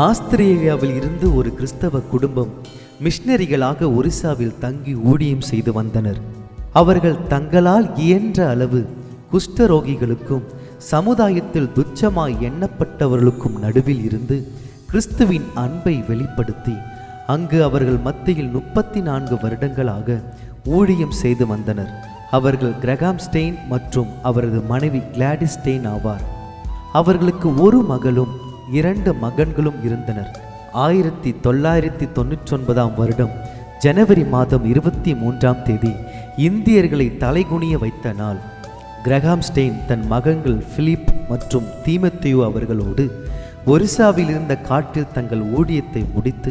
ஆஸ்திரேலியாவில் இருந்து ஒரு கிறிஸ்தவ குடும்பம் மிஷனரிகளாக ஒரிசாவில் தங்கி ஊழியம் செய்து வந்தனர். அவர்கள் தங்களால் இயன்ற அளவு குஷ்டரோகிகளுக்கும் சமுதாயத்தில் துச்சமாய் எண்ணப்பட்டவர்களுக்கும் நடுவில் இருந்து கிறிஸ்துவின் அன்பை வெளிப்படுத்தி அங்கு அவர்கள் மத்தியில் 34 வருடங்களாக ஊழியம் செய்து வந்தனர். அவர்கள் கிரகாம் ஸ்டெயின் மற்றும் அவரது மனைவி கிளாடிஸ் ஸ்டெயின் ஆவார். அவர்களுக்கு ஒரு மகளும் 2 மகன்களும் இருந்தனர். 1999 வருடம் ஜனவரி மாதம் 23ஆம் தேதி இந்தியர்களை தலைகுனிய வைத்த நாள். கிரகாம் ஸ்டெயின் தன் மகன்கள் பிலிப் மற்றும் தீமோத்தேயு அவர்களோடு ஒரிசாவில் இருந்த காட்டில் தங்கள் ஊழியத்தை முடித்து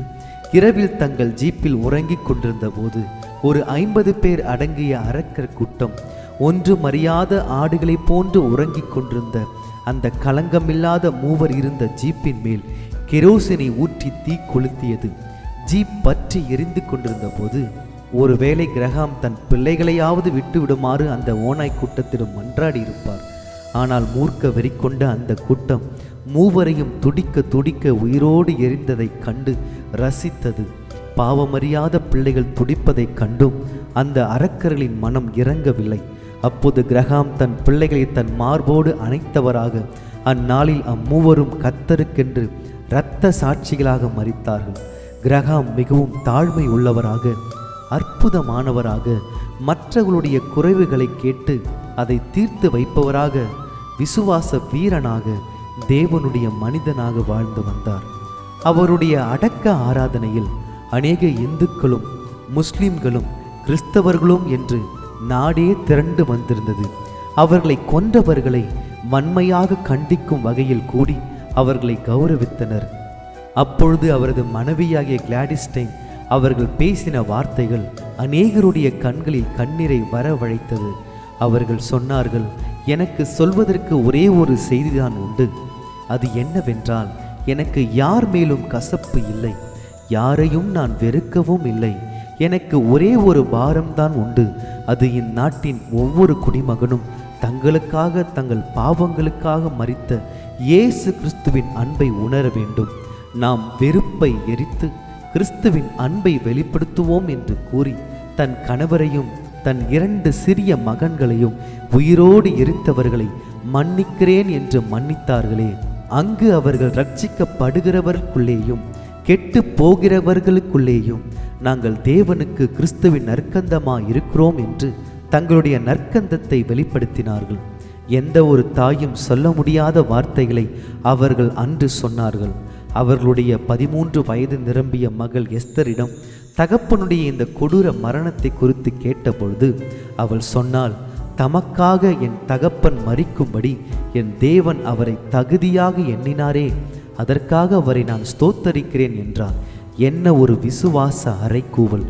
இரவில் தங்கள் ஜீப்பில் உறங்கிக் கொண்டிருந்த போது ஒரு 50 பேர் அடங்கிய அரக்கர் கூட்டம் ஒன்றும் அறியாத ஆடுகளைப் போன்று உறங்கிக் கொண்டிருந்த அந்த களங்கமில்லாத மூவர் இருந்த ஜீப்பின் மேல் கெரோசினை ஊற்றி தீ கொளுத்தியது. ஜீப் பற்றி எரிந்து கொண்டிருந்த போது ஒருவேளை கிரகாம் தன் பிள்ளைகளையாவது விட்டு விடுமாறு அந்த ஓநாய் கூட்டத்திடம் மன்றாடி இருப்பார். ஆனால் மூர்க்க வெறி கொண்ட அந்த கூட்டம் மூவரையும் துடிக்க துடிக்க உயிரோடு எரிந்ததைக் கண்டு ரசித்தது. பாவமறியாத பிள்ளைகள் துடிப்பதைக் கண்டும் அந்த அரக்கர்களின் மனம் இறங்கவில்லை. அப்போது கிரகாம் தன் பிள்ளைகளை தன் மார்போடு அணைத்தவராக அந்நாளில் அம்மூவரும் கர்த்தருக்கென்று இரத்த சாட்சிகளாக மரித்தார்கள். கிரகாம் மிகவும் தாழ்மை உள்ளவராக, அற்புதமானவராக, மற்றவர்களுடைய குறைவுகளை கேட்டு அதை தீர்த்து வைப்பவராக, விசுவாச வீரனாக, தேவனுடைய மனிதனாக வாழ்ந்து வந்தார். அவருடைய அடக்க ஆராதனையில் அநேக இந்துக்களும் முஸ்லிம்களும் கிறிஸ்தவர்களும் என்று நாடே திரண்டு வந்திருந்தது. அவர்களை கொன்றவர்களை வன்மையாக கண்டிக்கும் வகையில் கூடி அவர்களை கௌரவித்தனர். அப்பொழுது அவரது மனைவியாகிய கிளாடிஸ் ஸ்டெயின் அவர்கள் பேசின வார்த்தைகள் அநேகருடைய கண்களில் கண்ணீரை வரவழைத்தது. அவர்கள் சொன்னார்கள், எனக்கு சொல்வதற்கு ஒரே ஒரு செய்திதான் உண்டு. அது என்னவென்றால், எனக்கு யார் மேலும் கசப்பு இல்லை, யாரையும் நான் வெறுக்கவும் இல்லை. எனக்கு ஒரே ஒரு பாரம்தான் உண்டு. அது இந்நாட்டின் ஒவ்வொரு குடிமகனும் தங்களுக்காக தங்கள் பாவங்களுக்காக மரித்த இயேசு கிறிஸ்துவின் அன்பை உணர வேண்டும். நாம் வெறுப்பை எரித்து கிறிஸ்துவின் அன்பை வெளிப்படுத்துவோம் என்று கூறி தன் கணவரையும் தன் 2 சிறிய மகன்களையும் உயிரோடு எரித்தவர்களை மன்னிக்கிறேன் என்று மன்னித்தார்களே, அங்கு அவர்கள் ரட்சிக்கப்படுகிறவர்களுக்குள்ளேயும் கெட்டு போகிறவர்களுக்குள்ளேயும் நாங்கள் தேவனுக்கு கிறிஸ்துவின் நற்கந்தமாய் இருக்கிறோம் என்று தங்களுடைய நற்கந்தத்தை வெளிப்படுத்தினார்கள். எந்த ஒரு தாயும் சொல்ல முடியாத வார்த்தைகளை அவர்கள் அன்று சொன்னார்கள். அவர்களுடைய 13 வயது நிரம்பிய மகள் எஸ்தரிடம் தகப்பனுடைய இந்த கொடூர மரணத்தை குறித்து கேட்டபொழுது அவள் சொன்னாள், தமக்காக என் தகப்பன் மரிக்கும்படி என் தேவன் அவரை தகுதியாக எண்ணினாரே, அதற்காக அவரை நான் ஸ்தோத்தரிக்கிறேன் என்றார். என்ன ஒரு விசுவாச அறைக்கூவல்,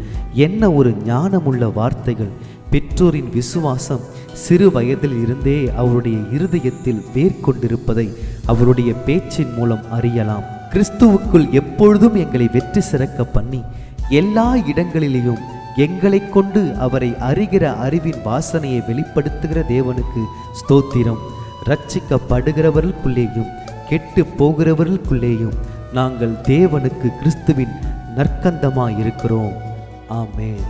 என்ன ஒரு ஞானமுள்ள வார்த்தைகள்! பெற்றோரின் விசுவாசம் சிறு வயதில் இருந்தே அவருடைய இருதயத்தில் வேர்கொண்டிருப்பதை அவருடைய பேச்சின் மூலம் அறியலாம். கிறிஸ்துவுக்குள் எப்பொழுதும் எங்களை வெற்றி சிறக்க பண்ணி எல்லா இடங்களிலேயும் எங்களை கொண்டு அவரை அறிகிற அறிவின் வாசனையை வெளிப்படுத்துகிற தேவனுக்கு ஸ்தோத்திரம். ரட்சிக்கப்படுகிறவர்களுக்குள்ளேயும் கெட்டு போகிறவர்களுக்குள்ளேயும் நாங்கள் தேவனுக்கு கிறிஸ்துவின் நற்கந்தமாயிருக்கிறோம். ஆமென்.